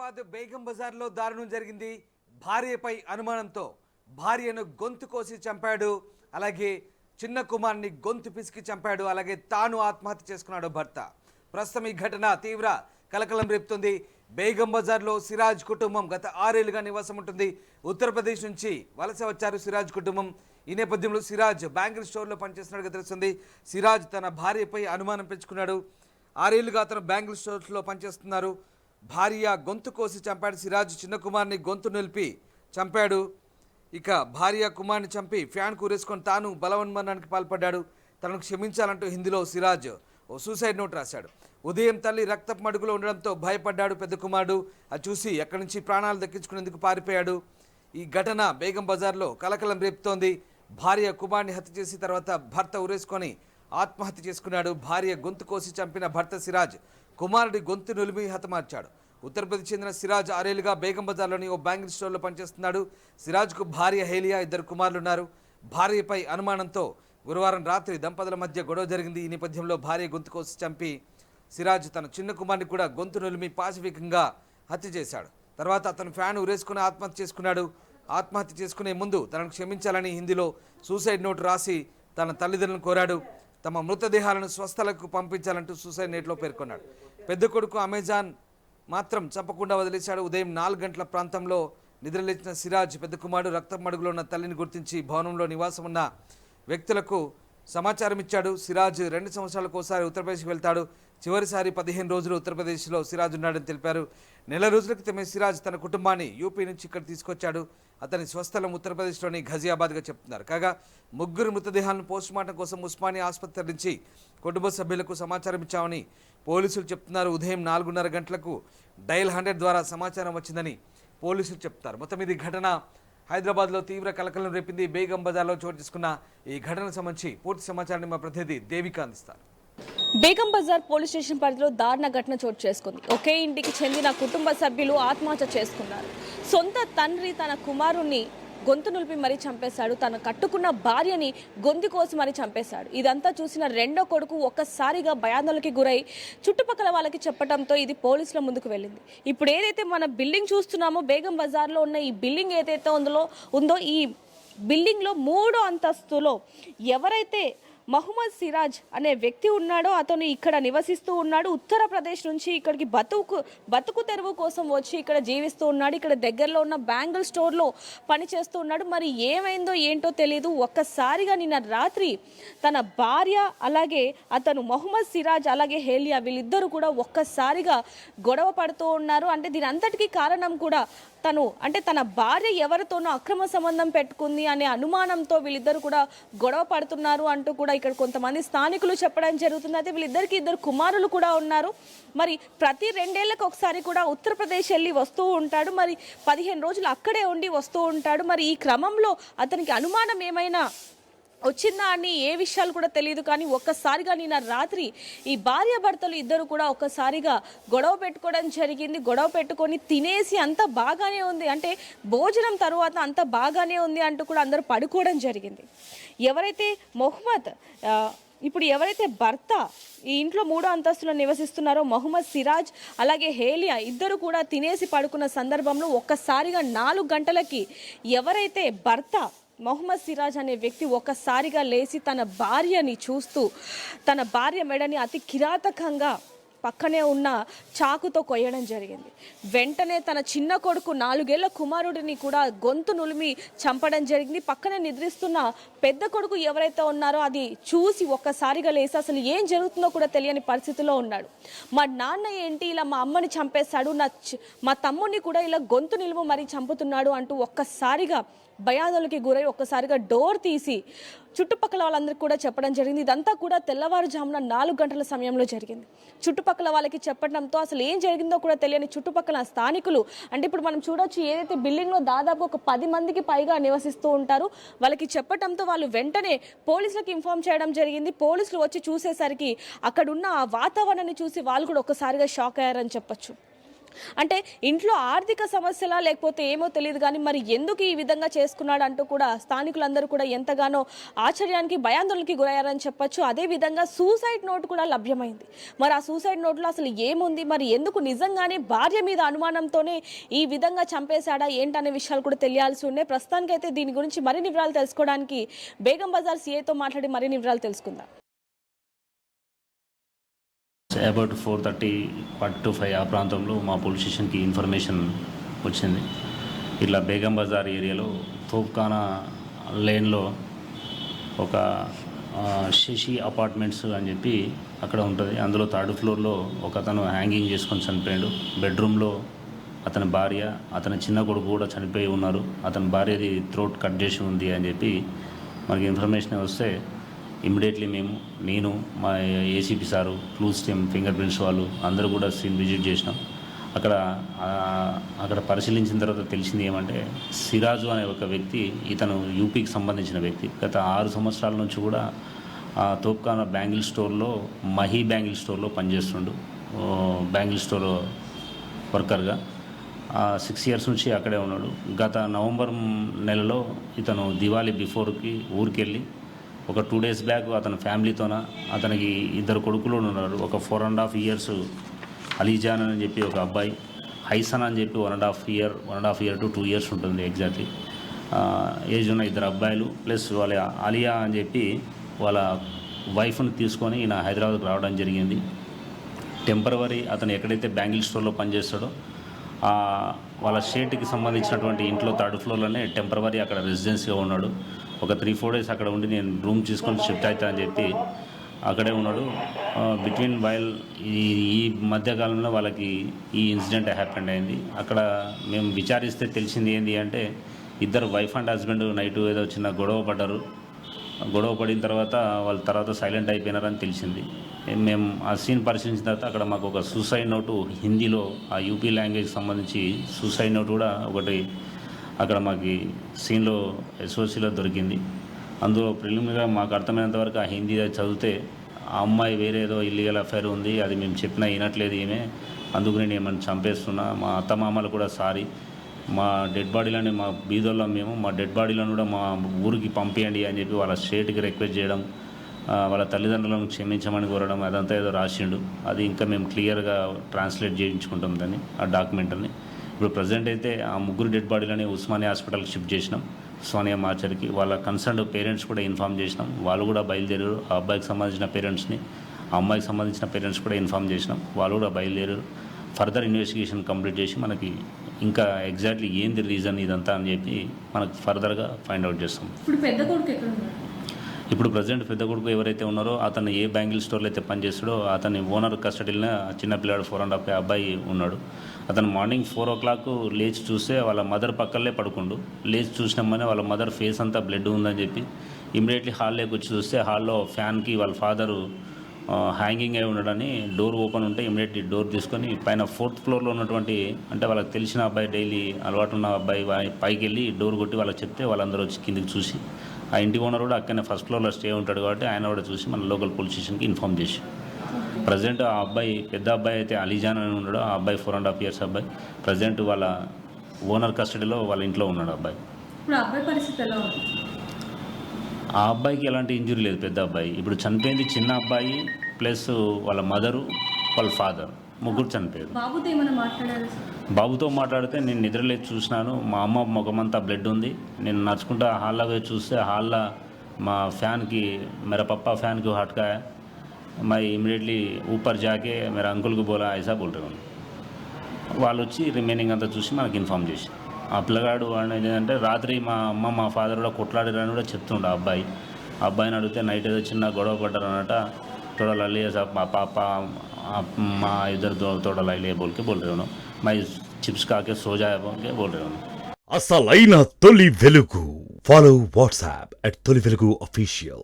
హైదరాబాద్ బేగం బజార్లో దారుణం జరిగింది. భార్యపై అనుమానంతో భార్యను గొంతు కోసి చంపాడు. అలాగే చిన్న కుమార్ని గొంతు పిసికి చంపాడు. అలాగే తాను ఆత్మహత్య చేసుకున్నాడు భర్త. ప్రస్తుతం ఈ ఘటన తీవ్ర కలకలం రేపుతుంది. బేగం బజార్లో సిరాజ్ కుటుంబం గత 6 ఏళ్లుగా నివాసం ఉంటుంది. ఉత్తరప్రదేశ్ నుంచి వలస వచ్చారు సిరాజ్ కుటుంబం. ఈ నేపథ్యంలో సిరాజ్ బ్యాంగిల్ స్టోర్లో పనిచేస్తున్నట్టుగా తెలుస్తుంది. సిరాజ్ తన భార్యపై అనుమానం పెంచుకున్నాడు. 6 ఏళ్లుగా అతను బ్యాంగిల్ స్టోర్స్లో పనిచేస్తున్నారు. భార్య గొంతు కోసి చంపాడు సిరాజ్. చిన్న కుమార్ని గొంతు నిలిపి చంపాడు. ఇక భార్య కుమార్ని చంపి ఫ్యాన్ కూరేసుకొని తాను బలవన్మరణానికి పాల్పడ్డాడు. తనను క్షమించాలంటూ హిందీలో సిరాజ్ ఓ సూసైడ్ నోట్ రాశాడు. ఉదయం తల్లి రక్తపు మడుగులో ఉండడంతో భయపడ్డాడు పెద్ద కుమారుడు. అది చూసి అక్కడి నుంచి ప్రాణాలు దక్కించుకునేందుకు పారిపోయాడు. ఈ ఘటన బేగం బజార్లో కలకలం రేపుతోంది. భార్య కుమార్ని హత్య చేసి తర్వాత భర్త ఉరేసుకొని ఆత్మహత్య చేసుకున్నాడు. భార్య గొంతు కోసి చంపిన భర్త సిరాజ్ కుమారుడి గొంతు నులిమి హతమార్చాడు. ఉత్తరప్రదేశ్ చెందిన సిరాజ్ 6 ఏళ్లుగా బేగం బజార్లోని ఓ బ్యాంగిల్ స్టోర్లో పనిచేస్తున్నాడు. సిరాజ్కు భార్య హేలియా, 2 కుమారులున్నారు. భార్యపై అనుమానంతో గురువారం రాత్రి దంపతుల మధ్య గొడవ జరిగింది. ఈ నేపథ్యంలో భార్య గొంతు కోసి చంపి సిరాజ్ తన చిన్న కుమార్ని కూడా గొంతు నులిమి పాశవికంగా హత్య చేశాడు. తర్వాత అతను ఫ్యాన్ ఉరేసుకుని ఆత్మహత్య చేసుకున్నాడు. ఆత్మహత్య చేసుకునే ముందు తనను క్షమించాలని హిందీలో సూసైడ్ నోటు రాసి తన తల్లిదండ్రులను కోరాడు. తమ మృతదేహాలను స్వస్థలకు పంపించాలంటూ సూసైడ్ నోట్లో పేర్కొన్నాడు. పెద్ద కొడుకు అమెజాన్ మాత్రం చంపకుండా వదిలేశాడు. ఉదయం 4 గంటల ప్రాంతంలో నిద్రలేచిన సిరాజ్ పెద్ద కుమారుడు రక్తపు మడుగులో ఉన్న తల్లిని గుర్తించి భవనంలో నివాసం ఉన్న వ్యక్తులకు సమాచారం ఇచ్చాడు. సిరాజ్ 2 సంవత్సరాలకు ఒకసారి ఉత్తరప్రదేశ్కి వెళ్తాడు. చివరిసారి 15 రోజులు ఉత్తరప్రదేశ్లో సిరాజ్ ఉన్నాడని తెలిపారు. నెల రోజుల క్రితమే సిరాజ్ తన కుటుంబాన్ని యూపీ నుంచి ఇక్కడ తీసుకొచ్చాడు. అతని స్వస్థలం ఉత్తరప్రదేశ్లోని ఘజియాబాద్గా చెప్తున్నారు. కాగా 3 మృతదేహాలను పోస్టుమార్టం కోసం ఉస్మానియా ఆసుపత్రి నుంచి కుటుంబ సభ్యులకు సమాచారం ఇచ్చామని పోలీసులు చెప్తున్నారు. ఉదయం 4:30 గంటలకు డయల్ 100 ద్వారా సమాచారం వచ్చిందని పోలీసులు చెప్తారు. మొత్తం ఇది ఘటన హైదరాబాద్లో తీవ్ర కలకలం రేపింది. బేగం బజార్లో చోటు చేసుకున్న ఈ ఘటనకు సంబంధించి పూర్తి సమాచారాన్ని మా ప్రతినిధి దేవిక అందిస్తారు. బేగం బజార్ పోలీస్ స్టేషన్ పరిధిలో దారుణ ఘటన చోటు చేసుకుంది. ఒకే ఇంటికి చెందిన కుటుంబ సభ్యులు ఆత్మహత్య చేసుకున్నారు. సొంత తండ్రి తన కుమారుణ్ణి గొంతు నులిపి మరీ చంపేశాడు. తన కట్టుకున్న భార్యని గొంతు కోసి మరీ చంపేశాడు. ఇదంతా చూసిన రెండో కొడుకు ఒక్కసారిగా భయాందోళనకి గురై చుట్టుపక్కల వాళ్ళకి చెప్పడంతో ఇది పోలీసుల ముందుకు వెళ్ళింది. ఇప్పుడు ఏదైతే మన బిల్డింగ్ చూస్తున్నామో బేగం బజార్లో ఉన్న ఈ బిల్డింగ్ ఏదైతే ఉందో ఈ బిల్డింగ్లో 3వ అంతస్తులో ఎవరైతే మహమ్మద్ సిరాజ్ అనే వ్యక్తి ఉన్నాడో అతను ఇక్కడ నివసిస్తూ ఉన్నాడు. ఉత్తరప్రదేశ్ నుంచి ఇక్కడికి బతుకు తెరువు కోసం వచ్చి ఇక్కడ జీవిస్తూ ఉన్నాడు. ఇక్కడ దగ్గరలో ఉన్న బ్యాంగిల్ స్టోర్లో పనిచేస్తూ ఉన్నాడు. మరి ఏమైందో ఏంటో తెలియదు. ఒక్కసారిగా నిన్న రాత్రి తన భార్య అలాగే అతను మహమ్మద్ సిరాజ్ అలాగే హేలియా వీళ్ళిద్దరూ కూడా ఒక్కసారిగా గొడవ పడుతూ ఉన్నారు. అంటే దీని అంతటికీ కారణం కూడా తన భార్య ఎవరితోనో అక్రమ సంబంధం పెట్టుకుంది అనే అనుమానంతో వీళ్ళిద్దరు కూడా గొడవ పడుతున్నారు అంటూ కూడా ఇక్కడ కొంతమంది స్థానికులు చెప్పడం జరుగుతుంది. అయితే వీళ్ళిద్దరికి 2 కుమారులు కూడా ఉన్నారు. మరి ప్రతి 2 ఏళ్లకు ఒకసారి కూడా ఉత్తరప్రదేశ్ వెళ్ళి వస్తూ ఉంటాడు. మరి 15 రోజులు అక్కడే ఉండి వస్తూ ఉంటాడు. మరి ఈ క్రమంలో అతనికి అనుమానం ఏమైనా వచ్చిందా అని ఏ విషయాలు కూడా తెలియదు. కానీ ఒక్కసారిగా నిన్న రాత్రి ఈ భార్య భర్తలు ఇద్దరు కూడా ఒక్కసారిగా గొడవ పెట్టుకోవడం జరిగింది. గొడవ పెట్టుకొని తినేసి అంత బాగానే ఉంది, అంటే భోజనం తర్వాత అంత బాగానే ఉంది అంటూ కూడా అందరూ పడుకోవడం జరిగింది. ఎవరైతే ఎవరైతే భర్త ఈ ఇంట్లో 3వ అంతస్తులో నివసిస్తున్నారో మహమ్మద్ సిరాజ్ అలాగే హేలియా ఇద్దరు కూడా తినేసి పడుకున్న సందర్భంలో ఒక్కసారిగా 4 గంటలకి ఎవరైతే భర్త మహమ్మద్ సిరాజ్ అనే వ్యక్తి ఒక్కసారిగా లేచి తన భార్యని చూస్తూ తన భార్య మెడని అతి కిరాతకంగా పక్కనే ఉన్న చాకుతో కొయ్యడం జరిగింది. వెంటనే తన చిన్న కొడుకు 4 ఏళ్ల కుమారుడిని కూడా గొంతు నులిమి చంపడం జరిగింది. పక్కనే నిద్రిస్తున్న పెద్ద కొడుకు ఎవరైతే ఉన్నారో అది చూసి ఒక్కసారిగా లేసి అసలు ఏం జరుగుతుందో కూడా తెలియని పరిస్థితిలో ఉన్నాడు. మా నాన్న ఏంటి ఇలా మా అమ్మని చంపేశాడు, మా తమ్ముడిని కూడా ఇలా గొంతు నిలుము మరీ చంపుతున్నాడు అంటూ ఒక్కసారిగా భయాందోళనకి గురై ఒక్కసారిగా డోర్ తీసి చుట్టుపక్కల వాళ్ళందరికీ కూడా చెప్పడం జరిగింది. ఇదంతా కూడా తెల్లవారుజామున 4 గంటల సమయంలో జరిగింది. చుట్టుపక్కల వాళ్ళకి చెప్పడంతో అసలు ఏం జరిగిందో కూడా తెలియని చుట్టుపక్కల స్థానికులు, అంటే ఇప్పుడు మనం చూడొచ్చు ఏదైతే బిల్డింగ్లో దాదాపు ఒక 10 మందికి పైగా నివసిస్తూ ఉంటారు, వాళ్ళకి చెప్పడంతో వాళ్ళు వెంటనే పోలీసులకు ఇన్ఫార్మ్ చేయడం జరిగింది. పోలీసులు వచ్చి చూసేసరికి అక్కడున్న ఆ వాతావరణాన్ని చూసి వాళ్ళు కూడా ఒక్కసారిగా షాక్ అయ్యారని చెప్పొచ్చు. అంటే ఇంట్లో ఆర్థిక సమస్యలా లేకపోతే ఏమో తెలియదు కానీ మరి ఎందుకు ఈ విధంగా చేసుకున్నాడు అంటూ కూడా స్థానికులందరూ కూడా ఎంతగానో ఆశ్చర్యానికి భయాందోళనకి గురయ్యారని చెప్పొచ్చు. అదే విధంగా సూసైడ్ నోట్ కూడా లభ్యమైంది. మరి ఆ సూసైడ్ నోట్లో అసలు ఏముంది, మరి ఎందుకు నిజంగానే భార్య మీద అనుమానంతోనే ఈ విధంగా చంపేశాడా ఏంటనే విషయాలు కూడా తెలియాల్సి ఉన్నాయి. ప్రస్తుతానికైతే దీని గురించి మరిన్ని వివరాలు తెలుసుకోవడానికి బేగం బజార్ సిఐతో మాట్లాడి మరిన్ని వివరాలు తెలుసుకుందాం. అబౌట్ 4:30, 4:45 ఆ ప్రాంతంలో మా పోలీస్ స్టేషన్కి ఇన్ఫర్మేషన్ వచ్చింది. ఇట్లా బేగం బజార్ ఏరియాలో తోప్ఖానా లేన్లో ఒక శశి అపార్ట్మెంట్స్ అని చెప్పి అక్కడ ఉంటుంది. అందులో 3rd ఫ్లోర్లో ఒక అతను హ్యాంగింగ్ చేసుకొని చనిపోయాడు. బెడ్రూమ్లో అతని భార్య, అతని చిన్న కొడుకు కూడా చనిపోయి ఉన్నారు. అతని భార్యది థ్రోట్ కట్ చేసి ఉంది అని చెప్పి మనకి ఇన్ఫర్మేషన్ వస్తే ఇమ్మీడియట్లీ నేను మా ACP sir, clues team, finger prints వాళ్ళు అందరూ కూడా సీన్ విజిట్ చేసినాం. అక్కడ పరిశీలించిన తర్వాత తెలిసింది ఏమంటే సిరాజు అనే ఒక వ్యక్తి, ఇతను యూపీకి సంబంధించిన వ్యక్తి. గత 6 సంవత్సరాల నుంచి కూడా తోప్ఖానా బ్యాంగిల్ స్టోర్లో, మహీ బ్యాంగిల్ స్టోర్లో పనిచేస్తుండు. బ్యాంగిల్ స్టోర్ వర్కర్గా 6 ఇయర్స్ నుంచి అక్కడే ఉన్నాడు. గత నవంబర్ నెలలో ఇతను దివాళీ బిఫోర్కి ఊరికెళ్ళి ఒక 2 days బ్యాక్ అతని ఫ్యామిలీతోన, అతనికి 2 కొడుకులు ఉన్నారు. ఒక 4.5 years అలీజాన్ అని చెప్పి ఒక అబ్బాయి, హైసన్ అని చెప్పి 1.5 year to 2 years ఉంటుంది ఎగ్జాక్ట్లీ ఏజ్ ఉన్న 2 అబ్బాయిలు, ప్లస్ వాళ్ళ ఆలియా అని చెప్పి వాళ్ళ వైఫ్ని తీసుకొని ఈయన హైదరాబాద్కి రావడం జరిగింది. టెంపరవరీ అతను ఎక్కడైతే బ్యాంగిల్ స్టోర్లో పనిచేస్తాడో వాళ్ళ స్టేట్కి సంబంధించినటువంటి ఇంట్లో 3rd ఫ్లోర్లోనే టెంపరవరీ అక్కడ రెసిడెన్సీగా ఉన్నాడు. ఒక 3-4 days అక్కడ ఉండి నేను రూమ్ తీసుకొని షిఫ్ట్ అవుతా అని చెప్పి అక్కడే ఉన్నాడు. బిట్వీన్ వైల్ ఈ మధ్యకాలంలో వాళ్ళకి ఈ ఇన్సిడెంట్ హ్యాపెండ్ అయింది. అక్కడ మేము విచారిస్తే తెలిసింది ఏంటి అంటే 2 వైఫ్ అండ్ హస్బెండ్ నైట్ ఏదో చిన్న గొడవ పడిన తర్వాత వాళ్ళ తర్వాత సైలెంట్ అయిపోయినారని తెలిసింది. మేము ఆ సీన్ పరిశీలించిన తర్వాత అక్కడ మాకు ఒక సూసైడ్ నోటు హిందీలో, ఆ యూపీ లాంగ్వేజ్కి సంబంధించి సూసైడ్ నోట్ కూడా ఒకటి అక్కడ మాకు సీన్లో ఎస్ఓసిలో దొరికింది. అందులో ప్రిలిమినరీగా మాకు అర్థమైనంత వరకు ఆ హిందీ చదివితే ఆ అమ్మాయి వేరేదో ఇల్లీగల్ అఫైర్ ఉంది, అది మేము చెప్పినా వినట్లేదు ఈమె, అందుకు నేను ఏమైనా చంపేస్తున్నా, మా అత్తమామలు కూడా సారీ, మా డెడ్ బాడీలని, మా బీదోళ్ళం మేము, మా డెడ్ బాడీలను కూడా మా ఊరికి పంపించండి అని చెప్పి వాళ్ళ స్టేట్కి రిక్వెస్ట్ చేయడం, వాళ్ళ తల్లిదండ్రులను క్షమించమని కోరడం, అదంతా ఏదో రాసిండు. అది ఇంకా మేము క్లియర్గా ట్రాన్స్లేట్ చేయించుకుంటాం దాన్ని, ఆ డాక్యుమెంట్ని. ఇప్పుడు ప్రజెంట్ అయితే ఆ 3 డెడ్ బాడీలని ఉస్మానియా హాస్పిటల్కి షిఫ్ట్ చేసినాం, ఉస్మానియా మార్చర్కి. వాళ్ళ కన్సర్న్డ్ పేరెంట్స్ కూడా ఇన్ఫామ్ చేసినాం, వాళ్ళు కూడా బయలుదేరారు. ఆ అబ్బాయికి సంబంధించిన పేరెంట్స్ని, ఆ అమ్మాయికి సంబంధించిన పేరెంట్స్ కూడా ఇన్ఫామ్ చేసినాం, వాళ్ళు కూడా బయలుదేరారు. ఫర్దర్ ఇన్వెస్టిగేషన్ కంప్లీట్ చేసి మనకి ఇంకా ఎగ్జాక్ట్లీ ఏంది రీజన్ ఇదంతా అని చెప్పి మనకు ఫర్దర్గా ఫైండ్ అవుట్ చేస్తాం. ఇప్పుడు ప్రజెంట్ పెద్ద కొడుకు ఎవరైతే ఉన్నారో అతను ఏ బ్యాంగిల్ స్టోర్లో అయితే పనిచేస్తాడో అతని ఓనర్ కస్టడీలో చిన్నపిల్లాడు 4.5 అబ్బాయి ఉన్నాడు. అతను మార్నింగ్ 4 o'clock లేచి చూస్తే వాళ్ళ మదర్ పక్కనే పడుకుండు. లేచి చూసినామని వాళ్ళ మదర్ ఫేస్ అంతా బ్లడ్ ఉందని చెప్పి ఇమ్మీడియట్లీ హాల్లోకి వచ్చి చూస్తే హాల్లో ఫ్యాన్కి వాళ్ళ ఫాదరు హ్యాంగింగ్ అయి ఉండడని, డోర్ ఓపెన్ ఉంటే ఇమ్మీడియట్లీ డోర్ తీసుకొని పైన 4th ఫ్లోర్లో ఉన్నటువంటి, అంటే వాళ్ళకి తెలిసిన అబ్బాయి, డైలీ అలవాటు ఉన్న అబ్బాయి పైకి వెళ్ళి డోర్ కొట్టి వాళ్ళకి చెప్తే వాళ్ళందరూ వచ్చి కిందికి చూసి, ఆ ఇంటి ఓనర్ కూడా అక్కడనే 1st ఫ్లోర్లో స్టే ఉంటాడు కాబట్టి ఆయన కూడా చూసి మన లోకల్ పోలీస్ స్టేషన్కి ఇన్ఫామ్ చేసి, ప్రజెంట్ ఆ అబ్బాయి, పెద్ద అబ్బాయి అయితే అలీజాన్ అని ఉన్నాడు, ఆ అబ్బాయి 4.5 years అబ్బాయి ప్రజెంట్ వాళ్ళ ఓనర్ కస్టడీలో వాళ్ళ ఇంట్లో ఉన్నాడు అబ్బాయి. ఇప్పుడు అబ్బాయి పరిస్థితి ఎలా ఉంది? ఆ అబ్బాయికి ఎలాంటి ఇంజురీ లేదు. పెద్ద అబ్బాయి ఇప్పుడు చనిపోయింది, చిన్న అబ్బాయి ప్లస్ వాళ్ళ మదరు, వాళ్ళ ఫాదర్, ముగ్గురు చనిపోయారు. బాబుతో మాట్లాడితే నేను నిద్రలేచి చూసినాను, మా అమ్మ ముఖమంతా బ్లడ్ ఉంది, నేను నడుచుకుంటా హాల్లో పోయి చూస్తే హాల్లో మా ఫ్యాన్ की मेरा पप्पा फैन को हटकाया, मैं इमीडिएटली ऊपर जाके मेरा अंकल को बोला, ऐसा बोल रहे हैं. వాళ్ళు వచ్చి రిమైనింగ్ అంతా చూసి మనకి ఇన్ఫామ్ చేసి, ఆ పిల్లగాడు అనేది ఏంటంటే రాత్రి మా అమ్మ మా ఫాదర్ కూడా కొట్లాడారని కూడా చెప్తుండే ఆ అబ్బాయి. ఆ అబ్బాయిని అడిగితే నైట్ ఏదో చిన్న గొడవ పడ్డారు అన్నట, थोड़ा लड़ लिया साहब, पापा माँ इधर थोड़ा लड़ लिया बोल के बोल रहे हो, मैं चिप्स खा के सो जाया बोल के बोल रहे हो. అసలైన తొలి వెలుగు. ఫాలో వాట్సాప్ @తొలి వెలుగు official.